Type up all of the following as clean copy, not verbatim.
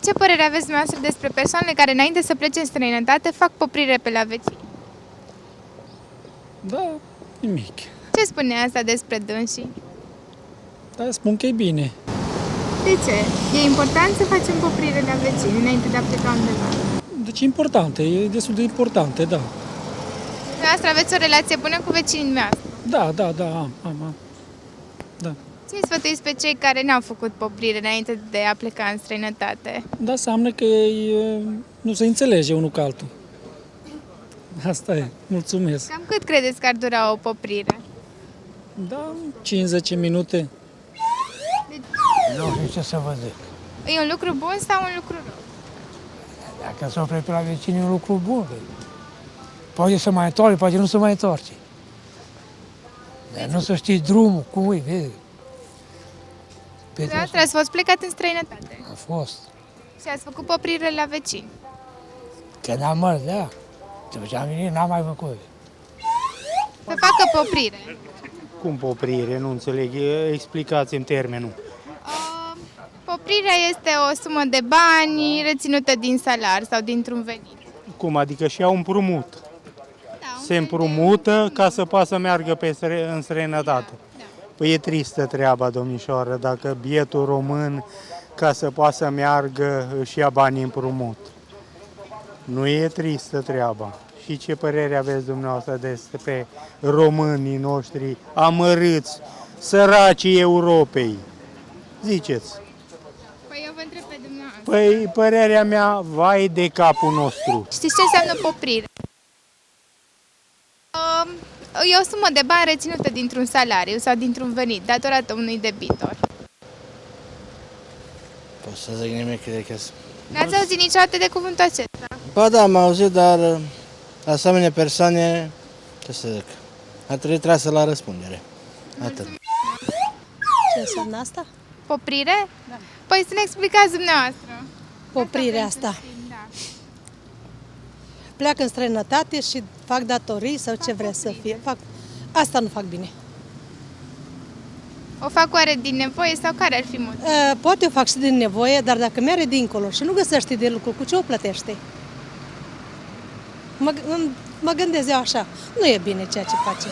Ce părere aveți dumneavoastră despre persoanele care, înainte să plece în străinătate, fac poprire pe la vecini? Da, nimic. Ce spune asta despre dânsii? Dar spun că e bine. De ce? E important să facem poprire la vecini înainte de a pleca undeva. Deci e importantă, e destul de importantă, da. Dumneavoastră aveți o relație bună cu vecinii dumneavoastră. Da, am. Da. Ce îi sfătuiți pe cei care n-au făcut poprire înainte de a pleca în străinătate? Dar înseamnă că nu se înțelege unul cu altul. Asta e. Mulțumesc. Cam cât credeți că ar dura o poprire? Da, 50 minute. Nu știu ce să vă zic. E un lucru bun sau un lucru rău? Dacă se opre pe la vecini, e un lucru bun. Poate să mai întoarce, poate nu se mai întoarce. Dar nu să știi drumul, cum e, vezi? Dumneavoastră ați fost plecat în străinătate A fost. și ați făcut poprire la vecini. Când am mers, da. După ce am venit, n-am mai făcut. Să facă poprire. Cum poprire? Nu înțeleg. Explicați-mi termenul. Poprirea este o sumă de bani reținută din salar sau dintr-un venit. Cum? Adică și au împrumut. Da, Se împrumută ca să poată să meargă în străinătate. Da. Păi e tristă treaba, domnișoară, dacă bietul român, ca să poată să meargă, își ia banii împrumut. Nu e tristă treaba. Și ce părere aveți dumneavoastră despre românii noștri amărâți, săracii Europei? Ziceți. Păi eu vă întreb pe dumneavoastră. Păi părerea mea, vai de capul nostru. Știți ce înseamnă poprire? E o sumă de bani reținută dintr-un salariu sau dintr-un venit, datorată unui debitor. Pot să zic nimic de chestia. N-ați auzit niciodată de cuvântul acesta? Ba da, am auzit, dar asemenea persoane, ce să zic, ar trebui trasă la răspundere. Atât. Ce înseamnă asta? Poprire? Da. Păi să ne explicați dumneavoastră. Poprirea asta. Da. Pleacă în străinătate și fac datorii sau ce vrea să fie. Asta nu fac bine. O fac oare din nevoie sau care ar fi motivul? Poate o fac și din nevoie, dar dacă merge dincolo și nu găsește de lucru, cu ce o plătește? Mă gândesc eu așa. Nu e bine ceea ce face.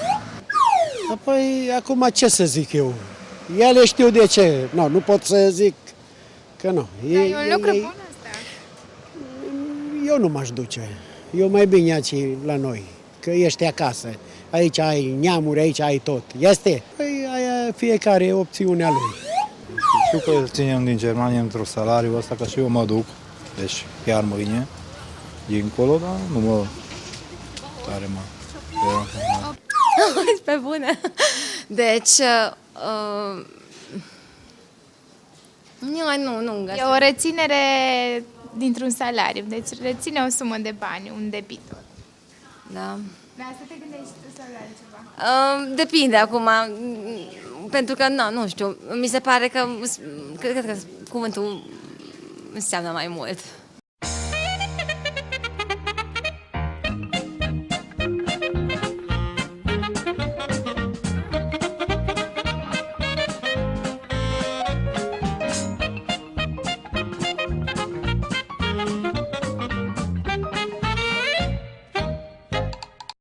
Păi, acum ce să zic eu? Ele știu de ce. Nu pot să zic că nu. Dar e un lucru bun asta. Eu nu m-aș duce. Eu mai bine aici la noi, că ești acasă. Aici ai neamuri, aici ai tot. Este? Păi aia fiecare opțiunea lui. Știu că ținem din Germania într-un salariu ăsta, că și eu mă duc, deci chiar mâine, dincolo, dar nu mă tare mă. Pe bune. Deci, nu E o reținere dintr-un salariu, deci reține o sumă de bani, un debitor. Da. Dar să te gândești tu sau la altceva? Depinde acum, pentru că, nu știu, mi se pare că, cred că cuvântul înseamnă mai mult.